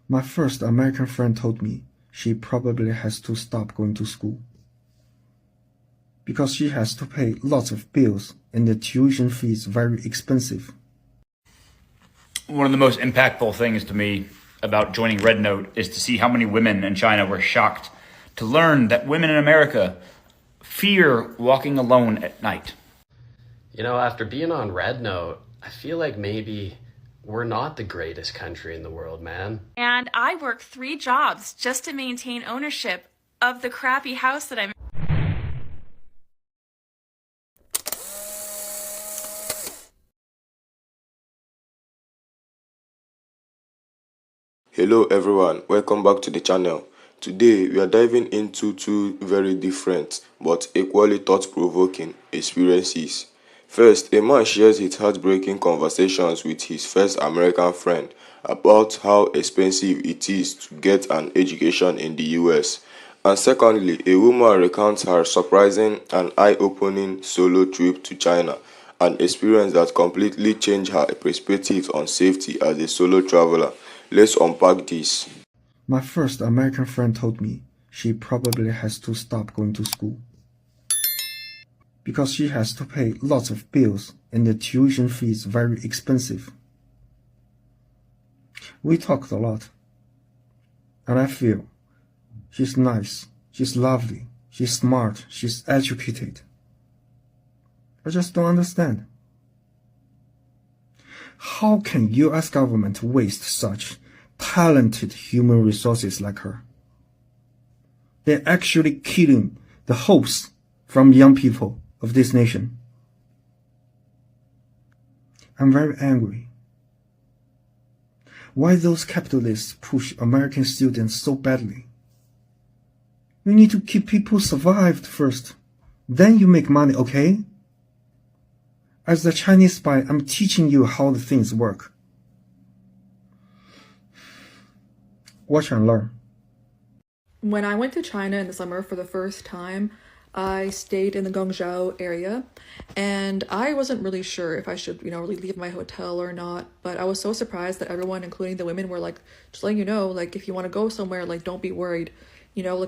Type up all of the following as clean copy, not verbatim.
My first American friend told me she probably has to stop going to school because she has to pay lots of bills and the tuition fee is very expensive. One of the most impactful things to me about joining Red Note is to see how many women in China were shocked to learn that women in America fear walking alone at night. After being on Red Note, I feel like maybe we're not the greatest country in the world, man. And I work 3 jobs just to maintain ownership of the crappy house that I'm in. Hello everyone, welcome back to the channel. Today we are diving into two very different but equally thought-provoking experiences. First, a man shares his heartbreaking conversations with his first American friend about how expensive it is to get an education in the US. And secondly, a woman recounts her surprising and eye-opening solo trip to China, an experience that completely changed her perspective on safety as a solo traveler. Let's unpack this. My first American friend told me she probably has to stop going to school because she has to pay lots of bills and the tuition fee is very expensive. We talked a lot, and I feel she's nice, she's lovely, she's smart, she's educated. I just don't understand. How can US government waste such talented human resources like her? They're actually killing the hopes from young people of this nation. I'm very angry. Why those capitalists push American students so badly? You need to keep people survived first. Then you make money, okay? As the Chinese spy, I'm teaching you how the things work. Watch and learn. When I went to China in the summer for the first time, I stayed in the Guangzhou area, and I wasn't really sure if I should, really leave my hotel or not, but I was so surprised that everyone, including the women, were like, just letting you know, like, if you want to go somewhere, like, don't be worried.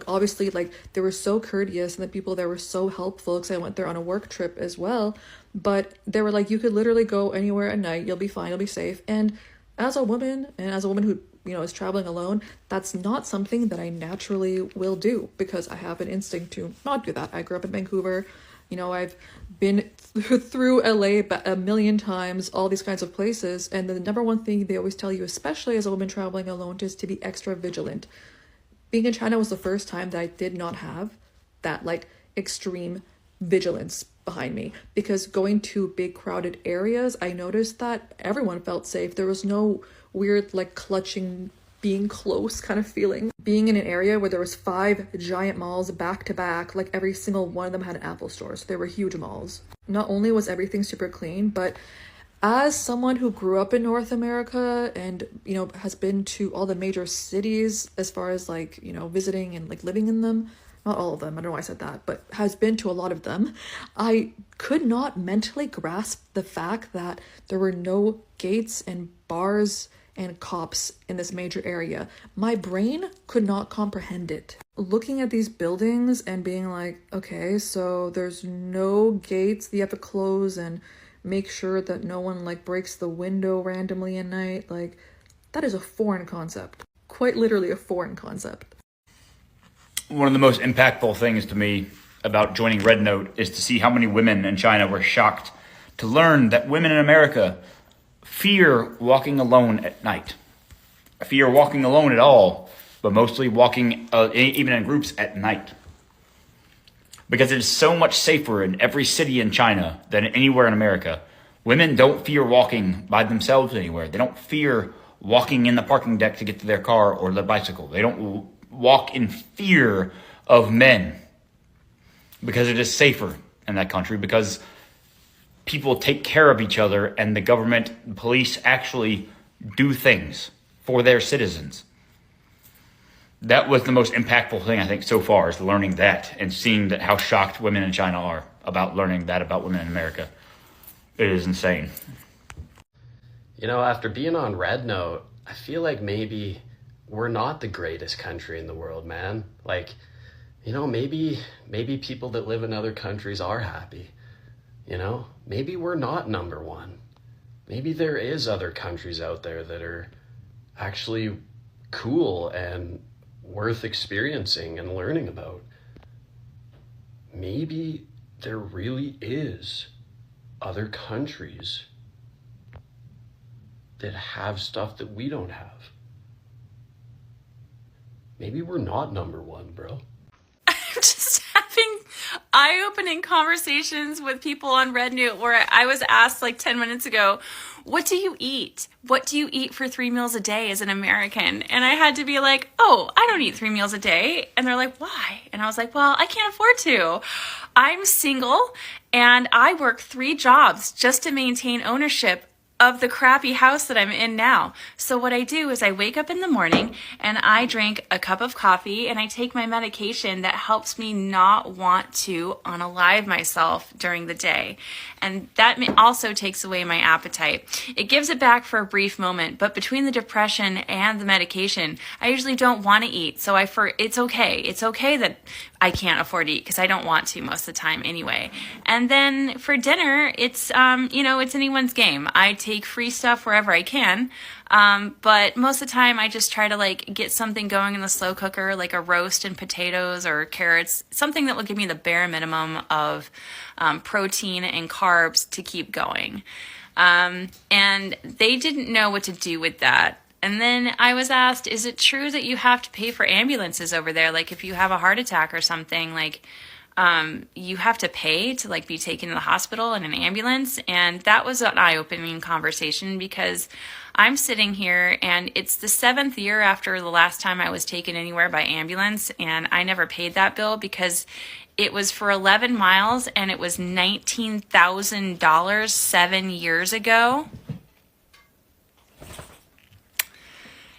Obviously, like, they were so courteous and the people there were so helpful because I went there on a work trip as well. But they were like, you could literally go anywhere at night. You'll be fine. You'll be safe. And as a woman who, is traveling alone, that's not something that I naturally will do because I have an instinct to not do that. I grew up in Vancouver. I've been through LA a million times, all these kinds of places. And the number one thing they always tell you, especially as a woman traveling alone, is to be extra vigilant. Being in China was the first time that I did not have that extreme vigilance behind me, because going to big crowded areas, I noticed that everyone felt safe. There was no weird clutching, being close kind of feeling. Being in an area where there was 5 giant malls back to back, every single one of them had an Apple store, so they were huge malls. Not only was everything super clean, but as someone who grew up in North America and, has been to all the major cities as far as visiting and living in them, not all of them, I don't know why I said that, but has been to a lot of them, I could not mentally grasp the fact that there were no gates and bars and cops in this major area. My brain could not comprehend it. Looking at these buildings and being like, okay, so there's no gates that you have to close and make sure that no one breaks the window randomly at night. That is a foreign concept. Quite literally a foreign concept. One of the most impactful things to me about joining Red Note is to see how many women in China were shocked to learn that women in America fear walking alone at night. Fear walking alone at all, but mostly walking even in groups at night. Because it is so much safer in every city in China than anywhere in America. Women don't fear walking by themselves anywhere. They don't fear walking in the parking deck to get to their car or their bicycle. They don't walk in fear of men because it is safer in that country, because people take care of each other and the government, police actually do things for their citizens. That was the most impactful thing, I think, so far, is learning that and seeing how shocked women in China are about learning that about women in America. It is insane. After being on Red Note, I feel like maybe we're not the greatest country in the world, man. Like, you know, maybe people that live in other countries are happy. You know, maybe we're not number one. Maybe there is other countries out there that are actually cool and worth experiencing and learning about. Maybe there really is other countries that have stuff that we don't have. Maybe we're not number one, bro. I'm just having eye-opening conversations with people on Reddit where I was asked like 10 minutes ago, what do you eat? What do you eat for 3 meals a day as an American? And I had to be like, oh, I don't eat 3 meals a day. And they're like, why? And I was like, well, I can't afford to. I'm single and I work 3 jobs just to maintain ownership of the crappy house that I'm in now. So what I do is I wake up in the morning and I drink a cup of coffee and I take my medication that helps me not want to unalive myself during the day. And that also takes away my appetite. It gives it back for a brief moment, but between the depression and the medication, I usually don't want to eat. So it's okay. It's okay that I can't afford to eat because I don't want to most of the time anyway. And then for dinner, it's anyone's game. I take free stuff wherever I can. But most of the time I just try to like get something going in the slow cooker, like a roast and potatoes or carrots, something that will give me the bare minimum of protein and carbs to keep going. And they didn't know what to do with that. And then I was asked, is it true that you have to pay for ambulances over there? Like if you have a heart attack or something, like you have to pay to like be taken to the hospital in an ambulance. And that was an eye-opening conversation because I'm sitting here and it's the 7th year after the last time I was taken anywhere by ambulance, and I never paid that bill because it was for 11 miles and it was $19,000 7 years ago.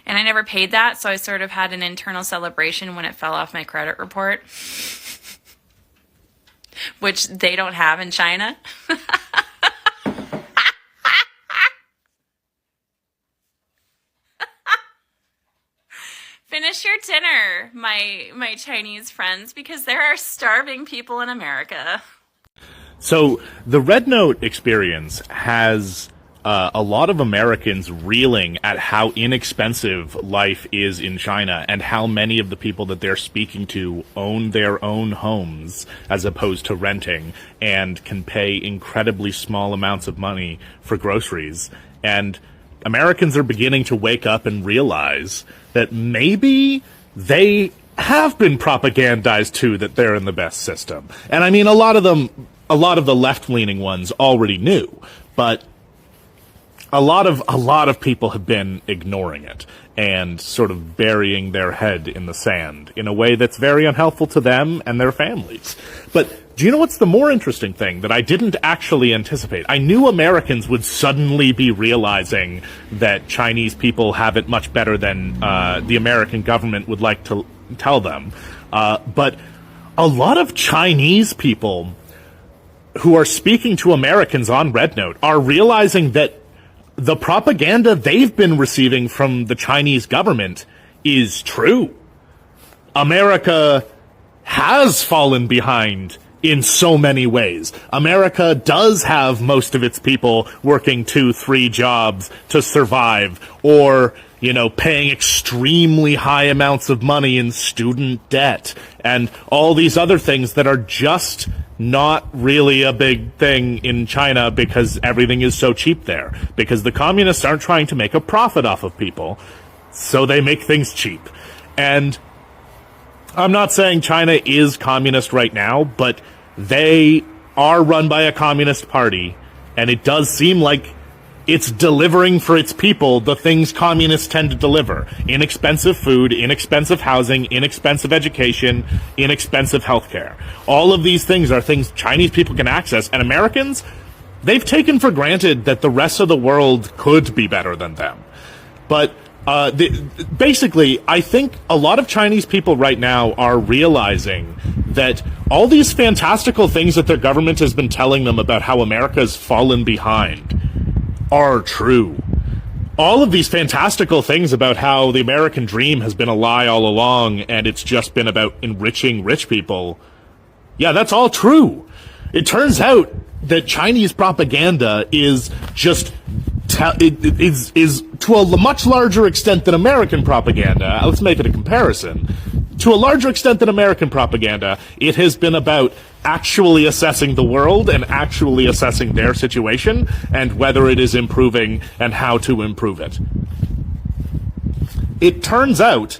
And I never paid that, so I sort of had an internal celebration when it fell off my credit report, which they don't have in China. Finish your dinner, my Chinese friends, because there are starving people in America. So the Red Note experience has a lot of Americans reeling at how inexpensive life is in China and how many of the people that they're speaking to own their own homes as opposed to renting and can pay incredibly small amounts of money for groceries. And Americans are beginning to wake up and realize that maybe they have been propagandized too, that they're in the best system. And I mean, a lot of the left-leaning ones already knew, but a lot of people have been ignoring it and sort of burying their head in the sand in a way that's very unhelpful to them and their families. But do you know what's the more interesting thing that I didn't actually anticipate? I knew Americans would suddenly be realizing that Chinese people have it much better than the American government would like to tell them. But a lot of Chinese people who are speaking to Americans on Red Note are realizing that the propaganda they've been receiving from the Chinese government is true. America has fallen behind in so many ways. America does have most of its people working 2-3 jobs to survive, or, you know, paying extremely high amounts of money in student debt, and all these other things that are just not really a big thing in China because everything is so cheap there. Because the communists aren't trying to make a profit off of people, so they make things cheap. And I'm not saying China is communist right now, but they are run by a communist party, and it does seem like it's delivering for its people the things communists tend to deliver. Inexpensive food, inexpensive housing, inexpensive education, inexpensive healthcare. All of these things are things Chinese people can access, and Americans, they've taken for granted that the rest of the world could be better than them. But basically, I think a lot of Chinese people right now are realizing that all these fantastical things that their government has been telling them about how America's fallen behind are true. all of these fantastical things about how the American dream has been a lie all along and it's just been about enriching rich people. Yeah, that's all true. It turns out that Chinese propaganda is just is to a much larger extent than American propaganda. Let's make it a comparison. To a larger extent than American propaganda, it has been about actually assessing the world and actually assessing their situation and whether it is improving and how to improve it. It turns out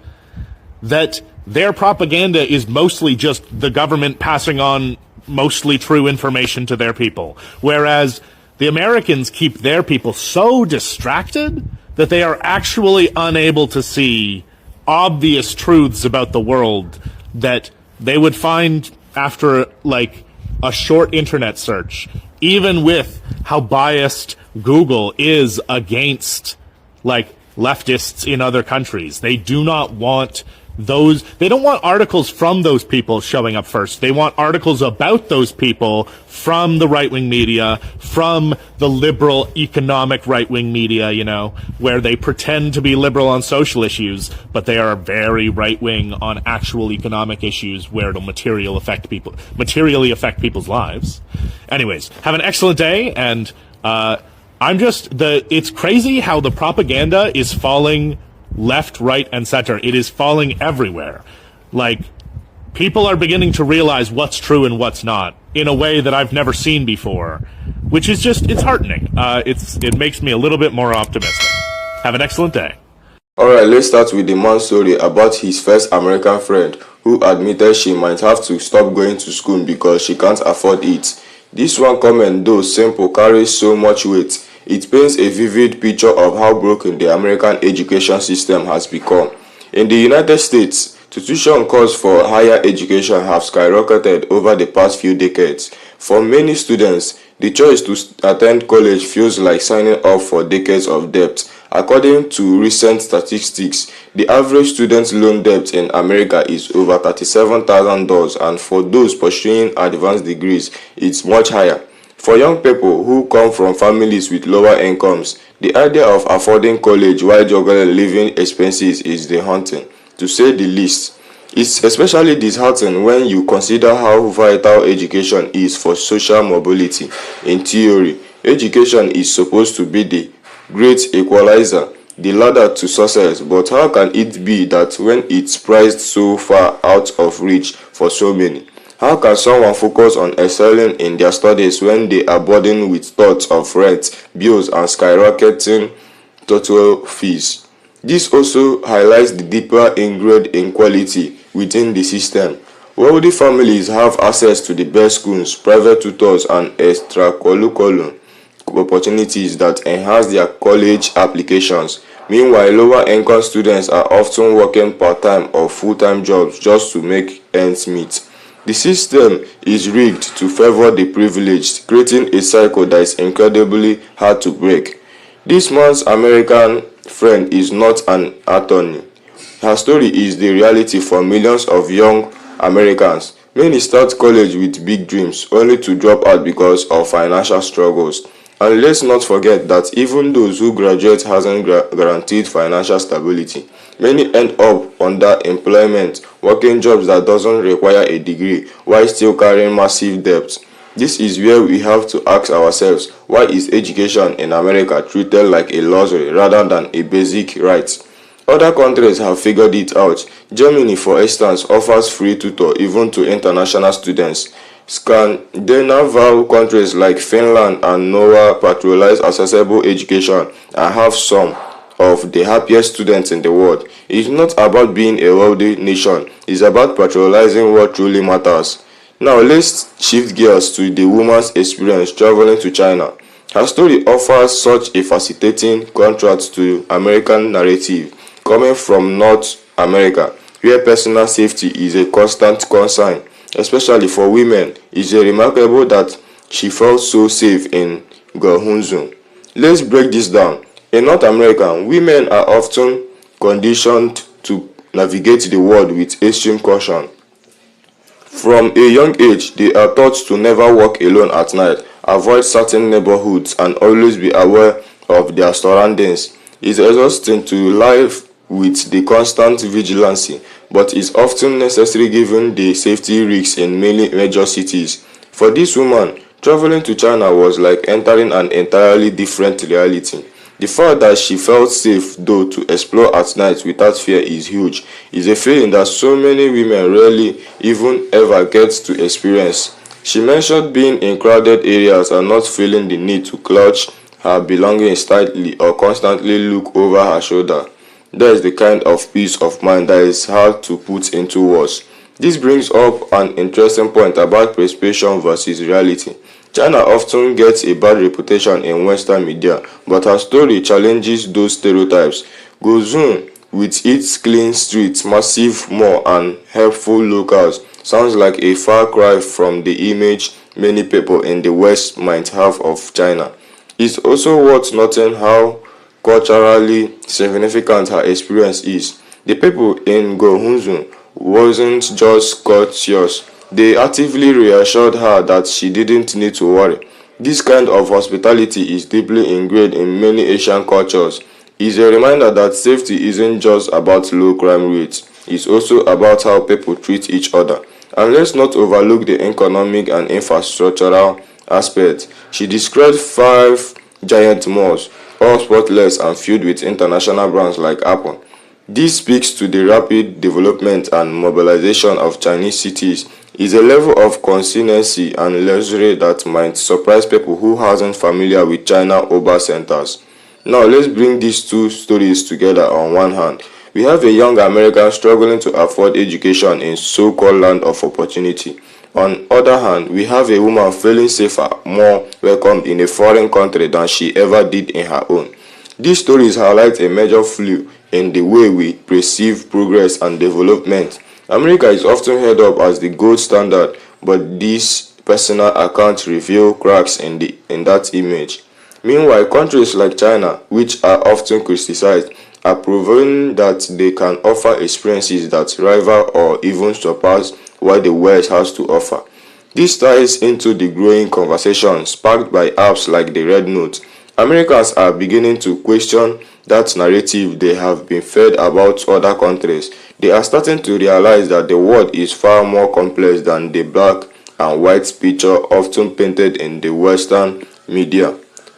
that their propaganda is mostly just the government passing on mostly true information to their people, whereas the Americans keep their people so distracted that they are actually unable to see obvious truths about the world that they would find after like a short internet search, even with how biased Google is against like leftists in other countries. They do not want they don't want articles from those people showing up first. They want articles about those people from the right-wing media, from the liberal economic right-wing media, you know, where they pretend to be liberal on social issues, but they are very right-wing on actual economic issues where it'll materially affect people's lives. Anyways, have an excellent day, and it's crazy how the propaganda is falling left, right, and center. It is falling everywhere. Like, people are beginning to realize what's true and what's not in a way that I've never seen before, which is just, it's heartening. It makes me a little bit more optimistic. Have an excellent day. Alright, let's start with the man's story about his first American friend who admitted she might have to stop going to school because she can't afford it. This one comment, though simple, carries so much weight. It paints a vivid picture of how broken the American education system has become. In the United States, tuition costs for higher education have skyrocketed over the past few decades. For many students, the choice to attend college feels like signing up for decades of debt. According to recent statistics, the average student loan debt in America is over $37,000, and for those pursuing advanced degrees, it's much higher. For young people who come from families with lower incomes, the idea of affording college while juggling living expenses is daunting, to say the least. It's especially disheartening when you consider how vital education is for social mobility. In theory, education is supposed to be the great equalizer, the ladder to success, but how can it be that when it's priced so far out of reach for so many? How can someone focus on excelling in their studies when they are burdened with thoughts of rent, bills, and skyrocketing total fees? This also highlights the deeper ingrained inequality within the system. Wealthy families have access to the best schools, private tutors, and extracurricular opportunities that enhance their college applications. Meanwhile, lower-income students are often working part-time or full-time jobs just to make ends meet. The system is rigged to favor the privileged, creating a cycle that is incredibly hard to break. This man's American friend is not an attorney. Her story is the reality for millions of young Americans. Many start college with big dreams, only to drop out because of financial struggles. And let's not forget that even those who graduate hasn't guaranteed financial stability. Many end up under employment, working jobs that doesn't require a degree, while still carrying massive debts. This is where we have to ask ourselves, why is education in America treated like a luxury rather than a basic right? Other countries have figured it out. Germany, for instance, offers free tutor even to international students. Scandinavian countries like Finland and Norway patronize accessible education and have some of the happiest students in the world. It's not about being a wealthy nation, it's about patronizing what truly matters. Now let's shift gears to the woman's experience traveling to China. Her story offers such a fascinating contrast to American narrative. Coming from North America, where personal safety is a constant concern, especially for women, it's remarkable that she felt so safe in Guangzhou. Let's break this down. In North America, women are often conditioned to navigate the world with extreme caution. From a young age, they are taught to never walk alone at night, avoid certain neighborhoods, and always be aware of their surroundings. It's exhausting to live with the constant vigilance, but is often necessary given the safety risks in many major cities. For this woman, traveling to China was like entering an entirely different reality. The fact that she felt safe, though, to explore at night without fear is huge. It's a feeling that so many women rarely even ever get to experience. She mentioned being in crowded areas and not feeling the need to clutch her belongings tightly or constantly look over her shoulder. That is the kind of peace of mind that is hard to put into words. This brings up an interesting point about perception versus reality. China often gets a bad reputation in Western media, but her story challenges those stereotypes. Guangzhou, with its clean streets, massive mall, and helpful locals, sounds like a far cry from the image many people in the West might have of China. It's also worth noting how culturally significant her experience is. The people in Guangzhou wasn't just courteous, they actively reassured her that she didn't need to worry. This kind of hospitality is deeply ingrained in many Asian cultures. It's a reminder that safety isn't just about low crime rates, it's also about how people treat each other. And let's not overlook the economic and infrastructural aspects. She described 5 giant malls, all spotless and filled with international brands like Apple. This speaks to the rapid development and mobilization of Chinese cities. It's a level of consistency and luxury that might surprise people who aren't familiar with China urban centers. Now let's bring these two stories together. On one hand, we have a young American struggling to afford education in so-called land of opportunity. On the other hand, we have a woman feeling safer, more welcomed in a foreign country than she ever did in her own. These stories highlight a major flaw in the way we perceive progress and development. America is often held up as the gold standard, but these personal accounts reveal cracks in that image. Meanwhile, countries like China, which are often criticized, are proving that they can offer experiences that rival or even surpass what the West has to offer. This ties into the growing conversation sparked by apps like the Red Note. Americans are beginning to question that narrative they have been fed about other countries. They are starting to realize that the world is far more complex than the black and white picture often painted in the Western media.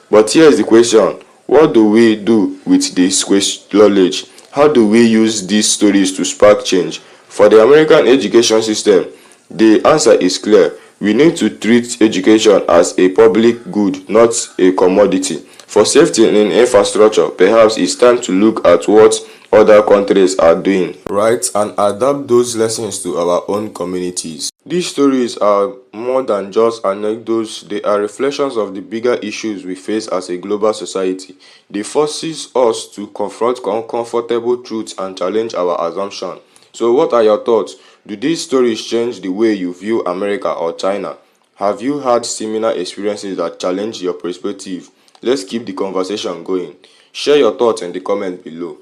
But here's the question: what do we do with this knowledge? How do we use these stories to spark change? For the American education system, the answer is clear. We need to treat education as a public good, not a commodity. For safety in infrastructure, perhaps it's time to look at what other countries are doing, right, and adapt those lessons to our own communities. These stories are more than just anecdotes, they are reflections of the bigger issues we face as a global society. They forces us to confront uncomfortable truths and challenge our assumptions. So what are your thoughts? Do these stories change the way you view America or China? Have you had similar experiences that challenge your perspective? Let's keep the conversation going. Share your thoughts in the comments below.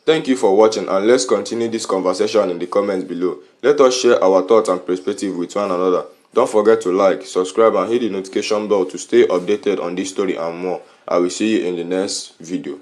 Thank you for watching, and let's continue this conversation in the comments below. Let us share our thoughts and perspective with one another. Don't forget to like, subscribe, and hit the notification bell to stay updated on this story and more. I will see you in the next video.